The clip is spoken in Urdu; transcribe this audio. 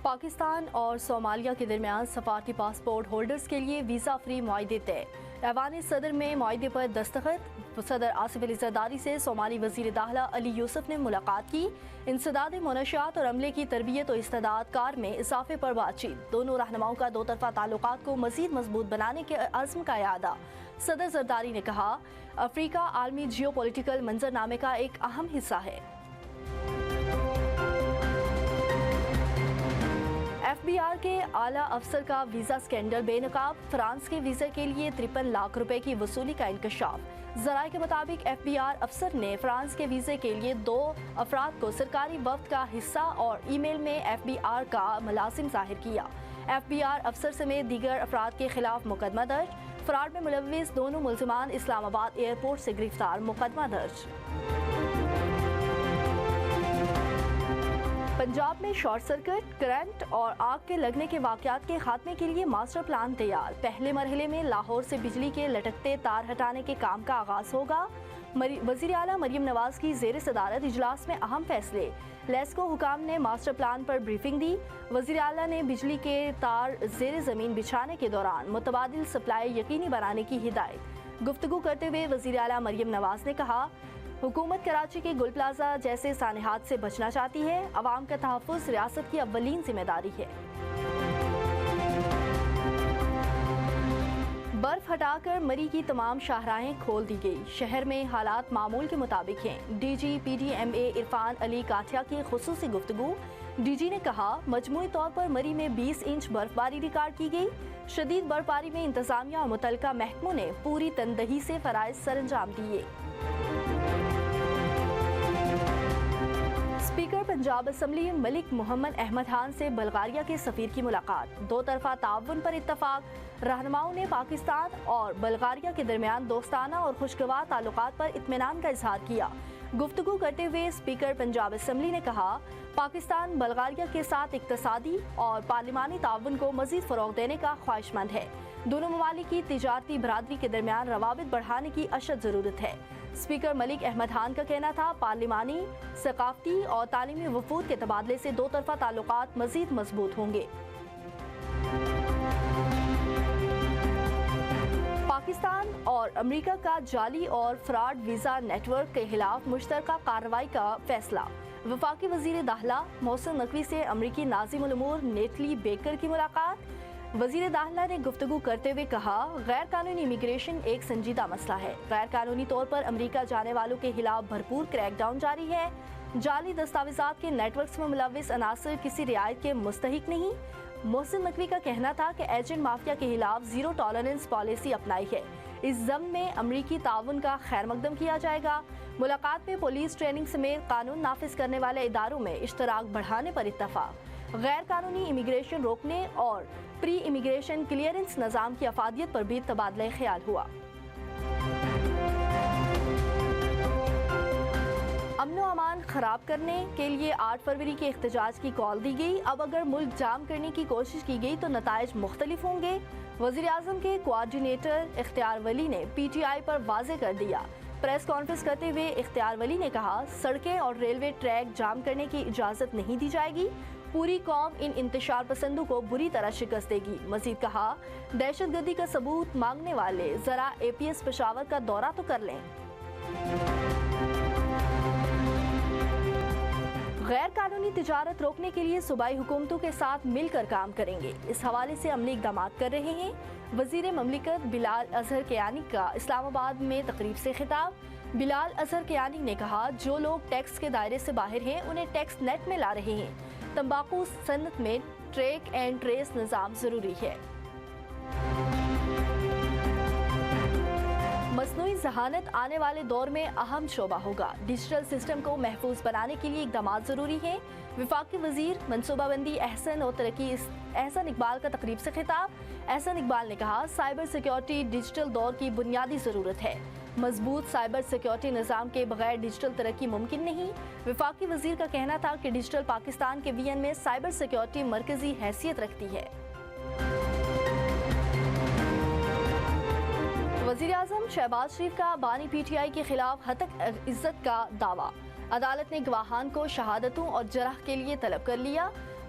پاکستان اور صومالیہ کے درمیان سفارتی پاسپورٹ ہولڈرز کے لیے ویزا فری معاہدے طے۔ ایوان صدر میں معاہدے پر دستخط۔ صدر آصف علی زرداری سے صومالی وزیر داخلہ علی یوسف نے ملاقات کی۔ انسداد منشیات اور عملے کی تربیت و استعداد کار میں اضافے پر بات چیت۔ دونوں رہنماؤں کا دو طرفہ تعلقات کو مزید مضبوط بنانے کے عزم کا اعادہ۔ صدر زرداری نے کہا، افریقہ عالمی جیو پولیٹیکل منظرنامے کا ایک اہم حصہ ہے۔ ایف بی آر کے اعلیٰ افسر کا ویزا سکینڈل بے نقاب۔ فرانس کے ویزے کے لیے 53 لاکھ روپے کی وصولی کا انکشاف۔ ذرائع کے مطابق ایف بی آر افسر نے فرانس کے ویزے کے لیے 2 افراد کو سرکاری وفد کا حصہ اور ای میل میں ایف بی آر کا ملازم ظاہر کیا۔ ایف بی آر افسر سمیت دیگر افراد کے خلاف مقدمہ درج۔ فراڈ میں ملوث دونوں ملزمان اسلام آباد ایئرپورٹ سے گرفتار۔ مقدمہ درج۔ پنجاب میں شارٹ سرکٹ، کرنٹ اور آگ کے لگنے کے واقعات کے خاتمے کے لیے ماسٹر پلان تیار۔ پہلے مرحلے میں لاہور سے بجلی کے لٹکتے تار ہٹانے کے کام کا آغاز ہوگا۔ وزیر اعلیٰ مریم نواز کی زیر صدارت اجلاس میں اہم فیصلے۔ لیسکو حکام نے ماسٹر پلان پر بریفنگ دی۔ وزیر اعلیٰ نے بجلی کے تار زیر زمین بچھانے کے دوران متبادل سپلائی یقینی بنانے کی ہدایت۔ گفتگو کرتے ہوئے وزیر اعلیٰ مریم نواز نے کہا، حکومت کراچی کے گل پلازہ جیسے سانحات سے بچنا چاہتی ہے۔ عوام کا تحفظ ریاست کی اولین ذمہ داری ہے۔ برف ہٹا کر مری کی تمام شاہراہیں کھول دی گئی۔ شہر میں حالات معمول کے مطابق ہیں۔ D G P D M A Irfan Ali Kathia کی خصوصی گفتگو۔ ڈی جی نے کہا، مجموعی طور پر مری میں 20 انچ برف باری ریکارڈ کی گئی۔ شدید برف باری میں انتظامیہ اور متعلقہ محکموں نے پوری تندہی سے فرائض سر انجام دیے۔ اسپیکر پنجاب اسمبلی ملک محمد احمد خان سے بلغاریہ کے سفیر کی ملاقات۔ دو طرفہ تعاون پر اتفاق۔ رہنماؤں نے پاکستان اور بلغاریہ کے درمیان دوستانہ اور خوشگوار تعلقات پر اطمینان کا اظہار کیا۔ گفتگو کرتے ہوئے اسپیکر پنجاب اسمبلی نے کہا، پاکستان بلغاریہ کے ساتھ اقتصادی اور پارلیمانی تعاون کو مزید فروغ دینے کا خواہش مند ہے۔ دونوں ممالک کی تجارتی برادری کے درمیان روابط بڑھانے کی اشد ضرورت ہے۔ اسپیکر ملک احمد خان کا کہنا تھا، پارلیمانی، ثقافتی اور تعلیمی وفود کے تبادلے سے دو طرفہ تعلقات مزید مضبوط ہوں گے۔ پاکستان اور امریکہ کا جعلی اور فراڈ ویزا نیٹ ورک کے خلاف مشترکہ کارروائی کا فیصلہ۔ وفاقی وزیر داخلہ محسن نقوی سے امریکی ناظم الامور نیٹلی بیکر کی ملاقات۔ وزیر داخلہ نے گفتگو کرتے ہوئے کہا، غیر قانونی امیگریشن ایک سنجیدہ مسئلہ ہے۔ غیر قانونی طور پر امریکہ جانے والوں کے خلاف بھرپور کریک ڈاؤن جاری ہے۔ جعلی دستاویزات کے نیٹ ورکس میں ملوث عناصر کسی رعایت کے مستحق نہیں۔ محسن نقوی کا کہنا تھا کہ ایجنٹ مافیا کے خلاف زیرو ٹالرنس پالیسی اپنائی ہے۔ اس ضمن میں امریکی تعاون کا خیر مقدم کیا جائے گا۔ ملاقات میں پولیس ٹریننگ سمیت قانون نافذ کرنے والے اداروں میں اشتراک بڑھانے پر اتفاق۔ غیر قانونی امیگریشن روکنے اور پری امیگریشن کلیئرنس نظام کی افادیت پر بھی تبادلہ خیال ہوا۔ امن و امان خراب کرنے کے لیے 8 فروری کے احتجاج کی کال دی گئی۔ اب اگر ملک جام کرنے کی کوشش کی گئی تو نتائج مختلف ہوں گے۔ وزیر اعظم کے کوآرڈینیٹر اختیار ولی نے پی ٹی آئی پر واضح کر دیا۔ پریس کانفرنس کرتے ہوئے اختیار ولی نے کہا، سڑکیں اور ریلوے ٹریک جام کرنے کی اجازت نہیں دی جائے گی۔ پوری قوم ان انتشار پسندوں کو بری طرح شکست دے گی۔ مزید کہا، دہشت گردی کا ثبوت مانگنے والے ذرا اے پی ایس پشاور کا دورہ تو کر لیں۔ غیر قانونی تجارت روکنے کے لیے صوبائی حکومتوں کے ساتھ مل کر کام کریں گے۔ اس حوالے سے عملی اقدامات کر رہے ہیں۔ وزیر مملکت بلال اظہر کیانی کا اسلام آباد میں تقریب سے خطاب۔ بلال اظہر کیانی نے کہا، جو لوگ ٹیکس کے دائرے سے باہر ہیں انہیں ٹیکس نیٹ میں لا رہے ہیں۔ تمباکو صنعت میں ٹریک اینڈ ٹریس نظام ضروری ہے۔ مصنوعی ذہانت آنے والے دور میں اہم شعبہ ہوگا۔ ڈیجیٹل سسٹم کو محفوظ بنانے کے لیے اقدامات ضروری ہیں۔ وفاقی وزیر منصوبہ بندی احسن اور ترقی احسن اقبال کا تقریب سے خطاب۔ احسن اقبال نے کہا، سائبر سیکیورٹی ڈیجیٹل دور کی بنیادی ضرورت ہے۔ مضبوط سائبر سیکیورٹی نظام کے بغیر ڈیجیٹل ترقی ممکن نہیں۔ وفاقی وزیر کا کہنا تھا کہ ڈیجیٹل پاکستان کے وژن میں سائبر سیکیورٹی مرکزی حیثیت رکھتی ہے۔ وزیر اعظم شہباز شریف کا بانی پی ٹی آئی کے خلاف ہتک عزت کا دعویٰ۔ عدالت نے گواہان کو شہادتوں اور جرح کے لیے طلب کر لیا۔